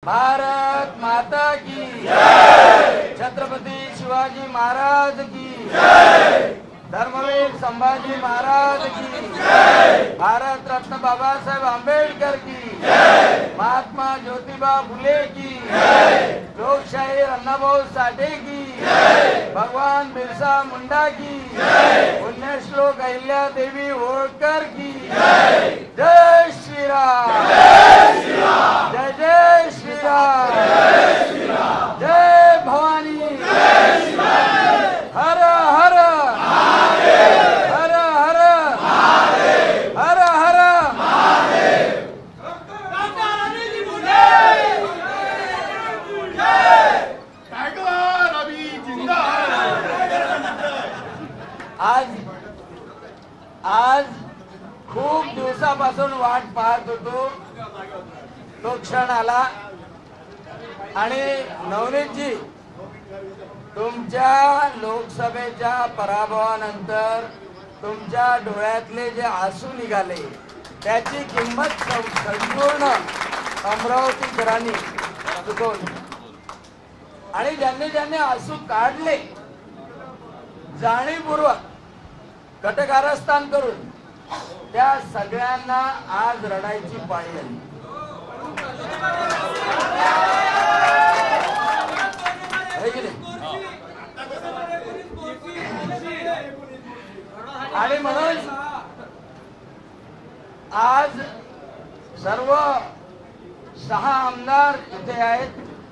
भारत माता की जय। छत्रपती शिवाजी महाराज की जय। धर्मवीर संभाजी महाराज की जय। भारत रत्न बाबासाहेब आंबेडकर की जय। महात्मा ज्योतिबा फुले की जय। लोकशाही अण्णाभाऊ साठे की जय। भगवान बिरसा मुंडा की जय। पुण्यश्लोक अहिल्या देवी होळकर की जय। जय श्रीराम, जय श्रीराम, जय जय श्रीराम, जय श्रीराम, जय भवानी, जय शिवाजी, हर हर महादेव, हर हर महादेव, हर हर महादेव। आज खूप दिवसापासून वाट पाहत होतो, तो क्षण आला आणि नवनीतजी तुमच्या लोकसभेच्या पराभवानंतर तुमच्या डोळ्यातले जे आसू निघाले त्याची किंमत संपूर्ण अमरावतीकरांनी चुकवली आणि ज्यांनी ज्यांनी आसू काढले जाणीवपूर्वक कटकारस्थान करून त्या सगळ्यांना आज रडायची पाळी आली। आणि म्हणून आज सर्व 6 आमदार इथे आहेत।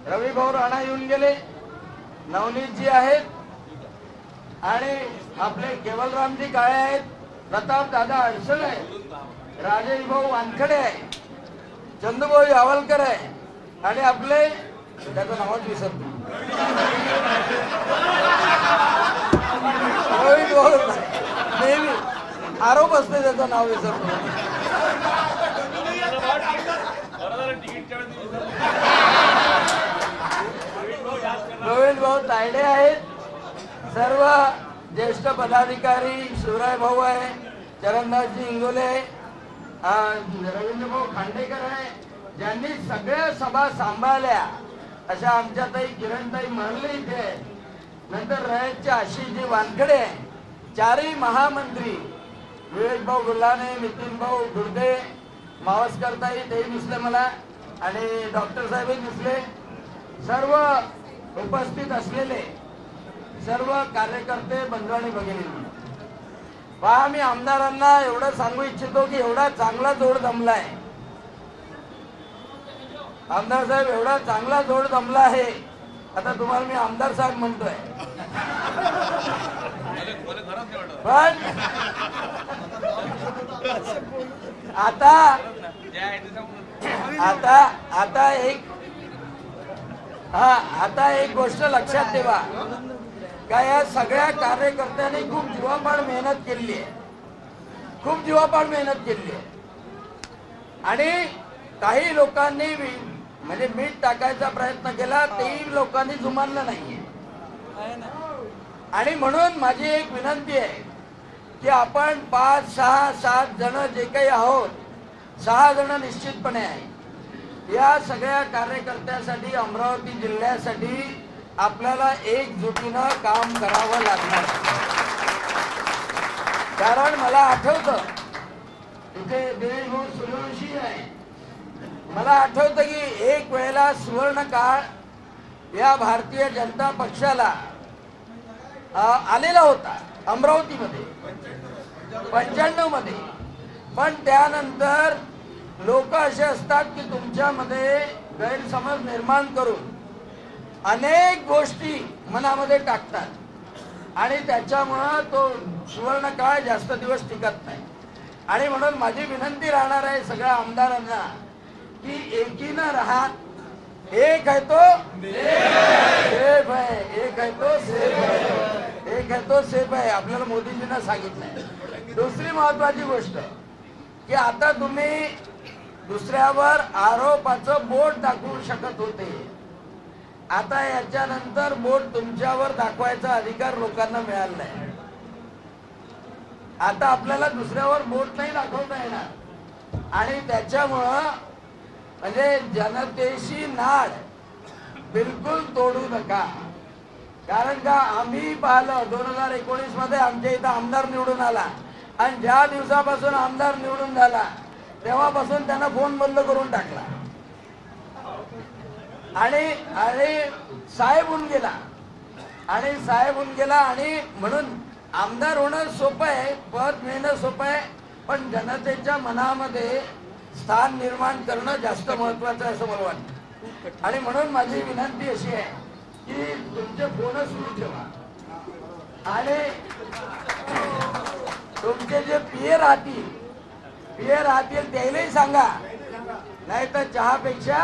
रविभाऊ राणा येऊन गेले, नवनीतजी आहेत आणि आपले केवलरामजी काळे आहेत, प्रताप दादा अडसळ आहे, राजेश भाऊ वानखडे आहे, चंदूभाऊ यावलकर आहे आणि आपले त्याचं नावच विसरतो नेहमी आरोप असते त्याचं नाव विसरतो। रोहित भाऊ तायडे आहेत, सर्व ज्येष्ठ पदाधिकारी, शिवराय भाऊ आहे, चरणदासजी इंगोले, रवींद्र भाऊ खांडेकर आहे, ज्यांनी सगळ्या सभा सांभाळल्या अशा आमच्याताई किरणताई महर्ले इथे, नंतर रयतचे आशिषजी वानखडे, 4ही महामंत्री विवेक भाऊ गुल्हाने, नितीन भाऊ दुर्गे, मावसकरताई तेही दिसले मला आणि डॉक्टर साहेबही दिसले। सर्व उपस्थित असलेले सर्व कार्यकर्ते बंधू आणि भगिनी, पहा मी आमदारांना एवढं सांगू इच्छितो की एवढा चांगला जोड जमलाय, आमदार साहेब एवढा चांगला जोड जमला आहे, आता तुम्हाला मी आमदार साहेब म्हणतोय पण आता एक गोष्ट लक्षात ठेवा का या सगळ्या कार्यकर्त्यांनी खूप जीवापाड मेहनत केली आहे, खूप जीवापाड मेहनत केली आहे आणि काही लोकांनी म्हणजे मीठ टाकायचा प्रयत्न केला, तेही लोकांनी जुमानलं नाहीये। आणि म्हणून माझी एक विनंती आहे की आपण 5, 6, 7 जण जे काही आहोत, 6 जण निश्चितपणे आहे, या सगळ्या कार्यकर्त्यासाठी अमरावती जिल्ह्यासाठी आपल्याला एकजुटीनं काम करावं लागणार। कारण मला आठवतं इथे दिनेश भाऊ सूर्यवंशी आहे, मला आठवतं की एक वेळेला सुवर्ण काळ या भारतीय जनता पक्षाला आलेला होता अमरावतीमध्ये 95 मध्ये, पण त्यानंतर लोक असे असतात की तुमच्यामध्ये गैरसमज निर्माण करून अनेक गोष्टी मनामध्ये टाकतात आणि त्याच्यामुळे तो सुवर्ण काळ जास्त दिवस टिकत नाही। आणि म्हणून माझी विनंती राहणार आहे सगळ्या आमदारांना की एकीनं राहा, एक है तो सेफ है, एक है तो सेफ है, एक है तो सेफ है, आपल्याला मोदीजींना सांगितलंय। दुसरी महत्वाची गोष्ट की आता तुम्ही दुसऱ्यावर आरोपाचं बोट दाखवू शकत होते, आता याच्यानंतर बोट तुमच्यावर दाखवायचा अधिकार लोकांना मिळाला नाही। आता आपल्याला दुसऱ्यावर बोट नाही दाखवता येणार आणि त्याच्यामुळं म्हणजे जनतेशी नाळ बिलकुल तोडू नका. कारण का आम्ही पाहिलं 2019 मध्ये आमच्या इथं आमदार निवडून आला आणि ज्या दिवसापासून आमदार निवडून झाला तेव्हापासून त्यांना फोन बंद करून टाकला आणि साहेब होऊन गेला आणि म्हणून आमदार होणं सोपं आहे, पद मिळणं सोपं आहे, पण जनतेच्या मनामध्ये स्थान निर्माण करणं जास्त महत्वाचं आहे असं मला वाटतं. आणि म्हणून माझी विनंती अशी आहे की तुमचे फोन सुरू ठेवा आणि तुमचे जे पीए राहतील त्यालाही सांगा, नाही तर चहापेक्षा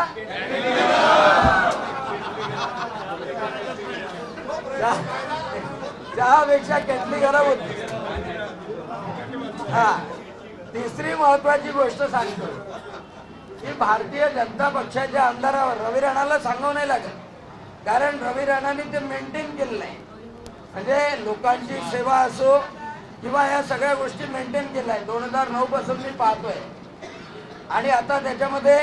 केटली गरम होती. हा, तिसरी महत्वाची गोष्ट सांगतो की भारतीय जनता पक्षाच्या आमदारावर रवी राणाला सांगावं नाही लागत, कारण रवी राणाने ते मेंटेन केलं नाही. म्हणजे लोकांची सेवा असो किंवा या सगळ्या गोष्टी मेंटेन केल्या आहे 2009 पासून मी पाहतोय. आणि आता त्याच्यामध्ये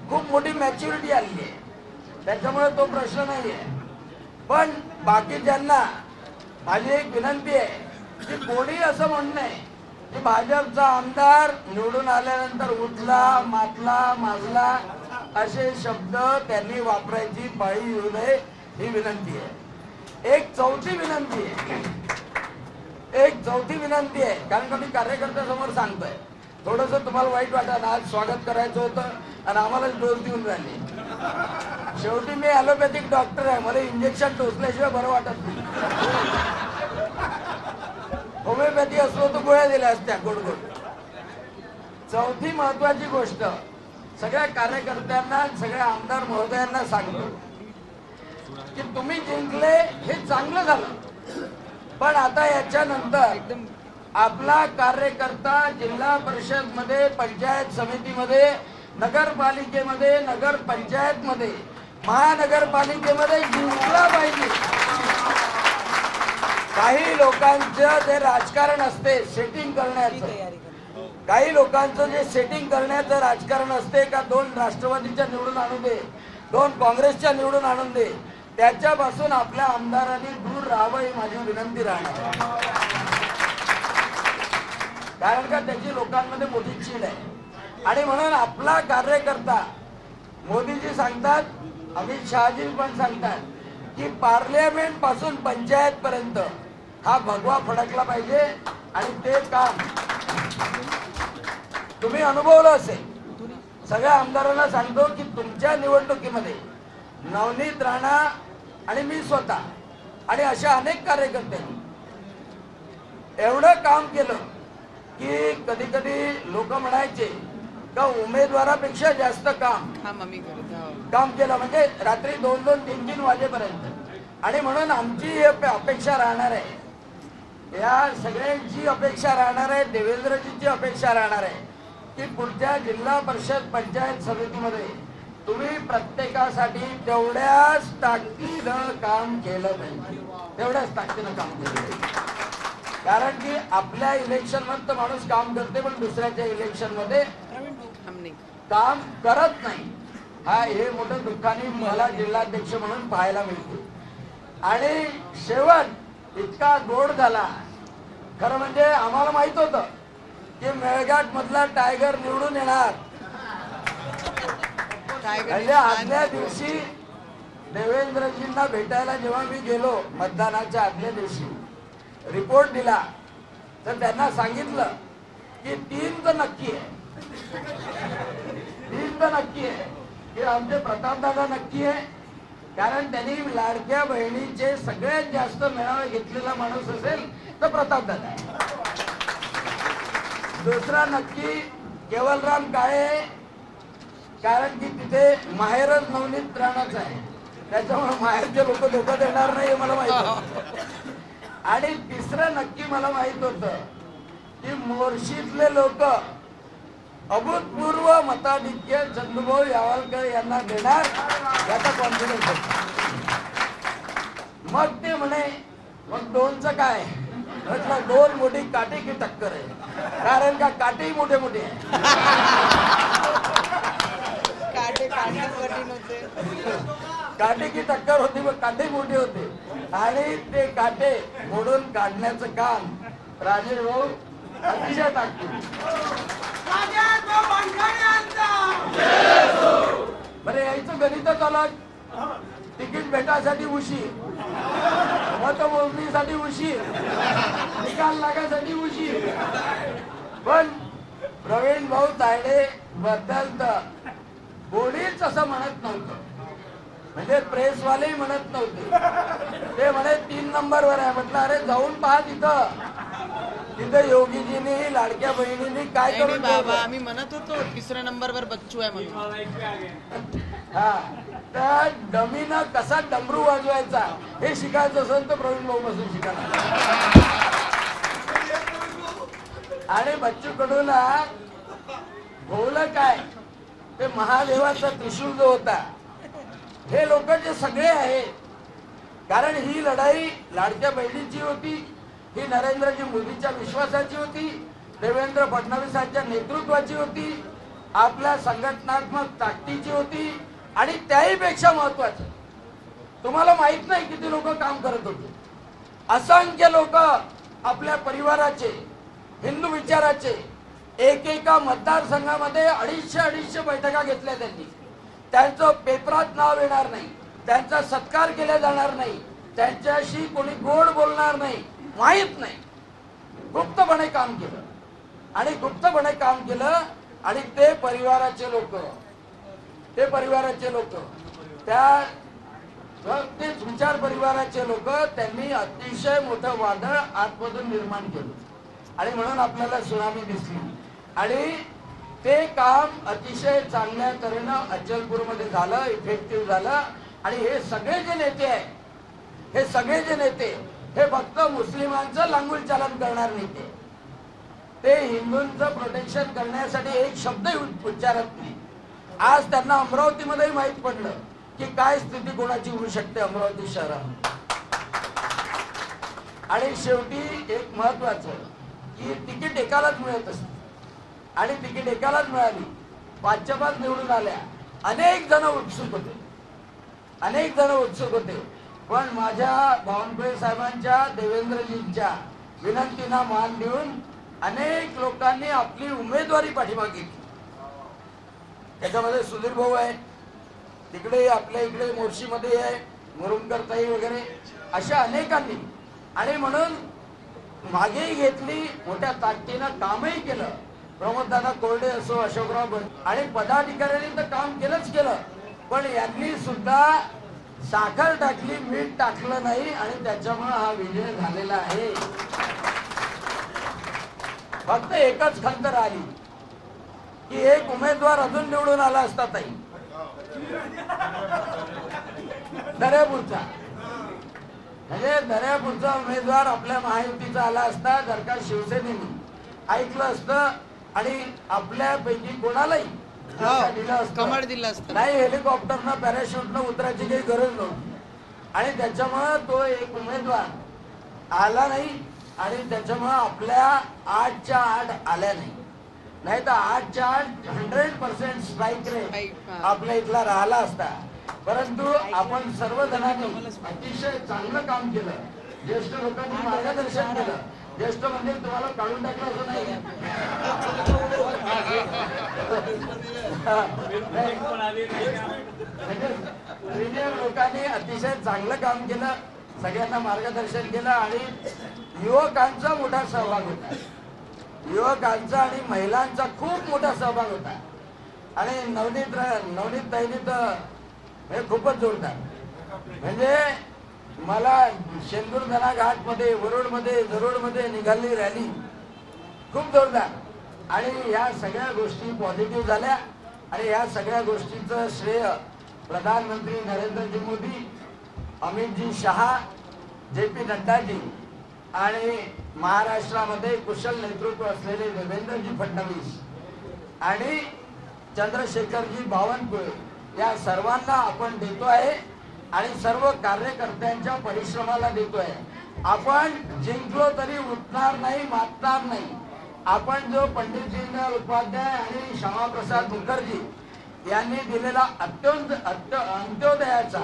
खूप मोठी मॅच्युरिटी आली आहे, त्याच्यामुळे तो प्रश्न नाही आहे. पण बाकीच्यांना माझी एक विनंती आहे की कोणी असं म्हणणं आहे की भाजपचा आमदार निवडून आल्यानंतर उठला, मातला, माजला असे शब्द त्यांनी वापरायची पाळी येऊ नये ही विनंती आहे. एक चौथी विनंती आहे, कारण का मी कार्यकर्त्यासमोर सांगतोय, थोडस तुम्हाला वाईट वाटत, आज स्वागत करायचं होतं आणि आम्हाला डोस देऊन राहिले. शेवटी मी ॲलोपॅथिक डॉक्टर आहे, मला इंजेक्शन टोचल्याशिवाय बरं वाटत नाही. होमिओपॅथी असलो तर गोळ्या दिल्या असत्या गोड गोड. चौथी महत्वाची गोष्ट सगळ्या कार्यकर्त्यांना, सगळ्या आमदार महोदयांना सांगतो की तुम्ही जिंकले हे चांगलं झालं, पण आता याच्यानंतर आपला कार्यकर्ता जिल्हा परिषद मध्ये, पंचायत समितीमध्ये, नगरपालिकेमध्ये, नगरपंचायतमध्ये, महानगरपालिकेमध्ये जिंकला पाहिजे. काही लोकांचं जे राजकारण असते सेटिंग करण्याचं, काही लोकांचं जे सेटिंग करण्याचं राजकारण असते का 2 राष्ट्रवादीच्या निवडून आणून दे, 2 काँग्रेसच्या निवडून आणून दे, त्याच्यापासून आपल्या आमदारांनी दूर राहावं ही माझी विनंती राहणार. कारण का त्याची लोकांमध्ये मोठी चीड आहे. आणि म्हणून आपला कार्यकर्ता, मोदीजी सांगतात, अमित शहाजी पण सांगतात की पार्लियामेंट पासून पंचायत पर्यंत हा भगवा फडकला पाहिजे. आणि ते काम तुम्ही अनुभवलं असेल. सगळ्या आमदारांना सांगतो की तुमच्या निवडणुकीमध्ये नवनीत राणा आणि मी स्वतः आणि अशा अनेक कार्यकर्त्यांनी एवढं काम केलं की कधी कधी लोक म्हणायचे का उमेदवारापेक्षा जास्त काम केलं, म्हणजे रात्री 2-2, 3-3 वाजेपर्यंत. आणि म्हणून आमची अपेक्षा राहणार आहे, या सगळ्यांची अपेक्षा राहणार आहे, देवेंद्रजींची अपेक्षा राहणार आहे की पुढच्या जिल्हा परिषद पंचायत समितीमध्ये तुम्ही प्रत्येकासाठी तेवढ्याच ताकदीनं काम केलं पाहिजे, तेवढ्याच ताकदीनं काम केलं पाहिजे. कारण की आपल्या इलेक्शन मध्ये माणूस काम करते पण दुसऱ्याच्या इलेक्शन मध्ये काम करत नाही. हे मोठं दुःखाने मला जिल्हाध्यक्ष म्हणून पाहायला मिळते. आणि शेवट इतका गोड झाला, खरं म्हणजे आम्हाला माहित होतं की मेळघाट मधला टायगर निवडून येणार. म्हणजे आदल्या दिवशी देवेंद्रजींना भेटायला जेव्हा मी गेलो, मतदानाच्या आदल्या दिवशी रिपोर्ट दिला, तर त्यांना सांगितलं की 3 तर नक्की आहे, 3 तर नक्की आहे की आमचे प्रतापदादा नक्की आहे, कारण त्यांनी लाडक्या बहिणीचे सगळ्यात जास्त मेळावे घेतलेला माणूस असेल तर प्रतापदादा. दुसरा नक्की केवलराम काळे, कारण की तिथे माहेरच नवनीत राणाच आहे, त्याच्यामुळे माहेरचे लोक धोका देणार नाही हे मला माहित होतं. आणि तिसरं नक्की मला माहित होतं की मोर्शीतले लोक अभूतपूर्व मताधिक्य चंदूभाऊ यावलकर यांना देणार याचा कॉन्फिडन्स होता. मग ते म्हणे मग 2चं काय, म्हटलं 2 मोठी काठी की टक्कर आहे, कारण का काठी मोठे मोठे आहे. काटे की टक्कर होती, मग काटे मोठे होते आणि ते काटे मोडून काढण्याचं काम राजेश भाऊ अतिशय टाकतील. बरे यायचं गणितच अलग. तिकीट भेटायसाठी उशीर, मतमोजणीसाठी उशीर, निकाल लागायसाठी उशीर. पण प्रवीण भाऊ तायडे बद्दल तर कोणीच असं म्हणत नव्हतं. म्हणजे प्रेसवालेही म्हणत नव्हते. ते म्हणे 3 नंबरवर आहे. म्हटलं अरे जाऊन पहा तिथं योगीजींनी लाडक्या बहिणींनी काय करून बाबा आम्ही म्हणत होतो 3ऱ्या नंबरवर बच्चू आहे म्हणून. हा, तर डमीनं कसा डमरू वाजवायचा हे शिकायचं असेल तर प्रवीण भाऊ पासून शिकायला. आणि बच्चू कडूला भोवलं काय ते महादेवाचा त्रिशूल जो होता, हे लोक जे सगळे आहेत, कारण ही लढाई लाडक्या बहिणीची होती, ही नरेंद्रजी मोदींच्या विश्वासाची होती, देवेंद्र फडणवीसांच्या नेतृत्वाची होती, आपल्या संघटनात्मक ताकदीची होती. आणि त्याही पेक्षा महत्वाचं, तुम्हाला माहित नाही किती लोक काम करत होते. असंख्य लोक आपल्या परिवाराचे, हिंदू विचाराचे, एकेका मतदारसंघामध्ये 250 बैठका घेतल्या त्यांनी. त्यांचं पेपरात नाव येणार नाही, त्यांचा सत्कार केला जाणार नाही, त्यांच्याशी कोणी गोड बोलणार नाही, माहित नाही. गुप्तपणे काम केलं आणि गुप्तपणे काम केलं. आणि ते परिवाराचे लोक त्या तेच विचार परिवाराचे लोक त्यांनी अतिशय मोठं वादळ आतमधून निर्माण केलं. आणि म्हणून आपल्याला सुनामी दिसली. आणि ते काम अतिशय चांगल्या तऱ्हेनं अचलपूरमध्ये झालं, इफेक्टिव्ह झालं. आणि हे सगळे जे नेते हे फक्त मुस्लिमांचं लांगुल चालन करणार नेते. ते हिंदूंचं प्रोटेक्शन करण्यासाठी एक शब्द उच्चारत नाही. आज त्यांना अमरावतीमध्ये माहित पडलं की काय स्थिती कोणाची होऊ शकते अमरावती शहरात. आणि शेवटी एक महत्वाचं की तिकीट एकालाच मिळत असते. आणि तिकीट एकालाच मिळाली, 5 निवडून आल्या. अनेक जण उत्सुक होते. पण माझ्या बावनकुळे साहेबांच्या, देवेंद्रजींच्या विनंतीला मान देऊन अनेक लोकांनी आपली उमेदवारी पाठीमागे घेतली. त्याच्यामध्ये सुधीर भाऊ आहे, तिकडे आपल्या इकडे मोर्शीमध्ये आहे, मुरुमकर ताई वगैरे, अशा अनेकांनी. आणि म्हणून मागेही घेतली, मोठ्या ताकदीनं कामही केलं. प्रमोददादा कोरडे असो, अशोकराव आणि पदाधिकाऱ्यांनी तर काम केलंच केलं. पण यांनी सुद्धा साखर टाकली, मीठ टाकलं नाही. आणि त्याच्यामुळे हा विजय झालेला आहे. फक्त एकच खंत राहिली की एक उमेदवार अजून निवडून आला असता ताई, दर्यापूरचा. म्हणजे दर्यापूरचा उमेदवार आपल्या महायुतीचा आला असता जर का शिवसेनेने ऐकलं असतं आणि आपल्यापैकी कोणालाही कमळ दिलं असतं. नाही, हेलिकॉप्टरनं पॅराशूटनं उतरायची काही गरज नव्हती. आणि त्याच्यामुळे तो एक उमेदवार आला नाही. आणि त्याच्यामुळे आपल्या 8च्या 8 आल्या नाही. नाही तर 8च्या 8 100% स्ट्राईक रेट आपल्या इथला राहिला असता. परंतु आपण सर्वजणांनी अतिशय चांगलं काम केलं. ज्येष्ठ लोकांनी मार्गदर्शन केलं. ज्येष्ठ म्हणजे तुम्हाला काढून टाकलं असं नाही. सिनियर लोकांनी अतिशय चांगलं काम केलं, सगळ्यांना मार्गदर्शन केलं. आणि युवकांचा मोठा सहभाग होता, युवकांचा आणि महिलांचा खूप मोठा सहभाग होता. आणि नवनीत ताईंनी तर हे खूपच जोरदार. म्हणजे मला शेंदूरधना घाटमध्ये, वरुडमध्ये, जरोडमध्ये निघाली रॅली खूप जोरदार. आणि या सगळ्या गोष्टी पॉझिटिव्ह झाल्या. आणि या सगळ्या गोष्टीचं श्रेय प्रधानमंत्री नरेंद्रजी मोदी, अमितजी शहा, JP नड्डाजी आणि महाराष्ट्रामध्ये कुशल नेतृत्व असलेले देवेंद्रजी फडणवीस आणि चंद्रशेखरजी बावनकुळे या सर्वांना आपण देतो आहे. आणि सर्व कार्यकर्त्यांच्या परिश्रमाला देतोय. आपण जिंकलो तरी उठणार नाही, मातणार नाही. आपण जो पंडित दीनदयाळ उपाध्याय आणि श्यामाप्रसाद मुखर्जी यांनी दिलेला अंत्योदयाचा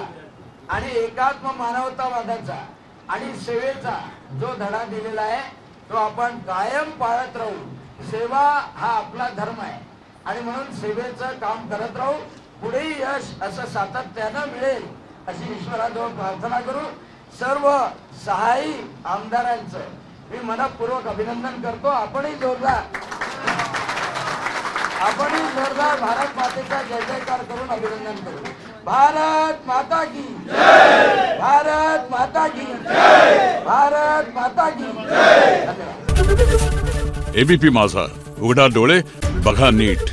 आणि एकात्म मानवतावादाचा आणि सेवेचा जो धडा दिलेला आहे तो आपण कायम पाळत राहू। सेवा हा आपला धर्म आहे आणि म्हणून सेवेचं काम करत राहू। पुढे यश असं सातत्यानं मिळेल अशी ईश्वराजवळ प्रार्थना करू। सर्व सहाय्यी आमदारांचं मी मनपूर्वक अभिनंदन करतो। आपणही जोरदार भारत मातेचा जय जयकार करून अभिनंदन करू। भारत माता की जय, भारत माता की जय, भारत माता की जय। धन्यवाद। एबीपी माझा, उघडा डोळे बघा नीट।